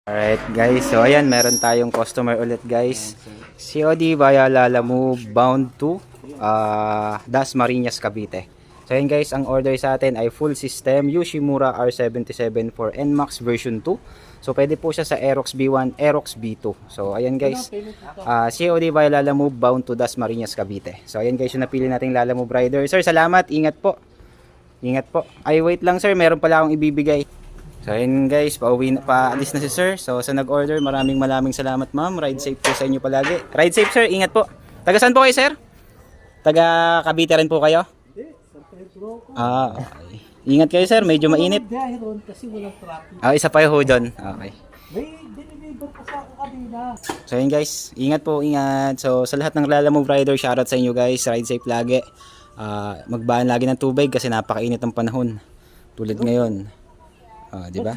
Alright guys, so ayan, meron tayong customer ulit guys. COD via Lalamove bound to Dasmariñas, Cavite. So ayan guys, ang order sa atin ay full system Yoshimura R77 for NMAX version 2. So pwede po siya sa Aerox B1, Aerox B2. So ayan guys, COD via Lalamove bound to Dasmariñas, Cavite. So ayan guys, yung napili nating Lalamove rider. Sir, salamat, ingat po. Ingat po. Ay wait lang sir, meron pala akong ibibigay. So ayun guys, paalis na si sir. So sa nag-order, maraming salamat ma'am. Ride safe po sa inyo palagi. Ride safe sir, ingat po. Taga saan po kayo sir? Taga Cavite rin po kayo? Hindi, San Pedro ako. Okay. Ingat kayo sir, medyo mainit. Biyahe ron kasi walang traffic. Isa pa yung doon. Okay. May deliver pa sa ako kanina. So ayun guys, ingat po, ingat. So sa lahat ng Lalamove rider, shoutout sa inyo guys. Ride safe lagi. Magbaan lagi ng tubig kasi napakainit ang panahon. Tulad ngayon. Di ba?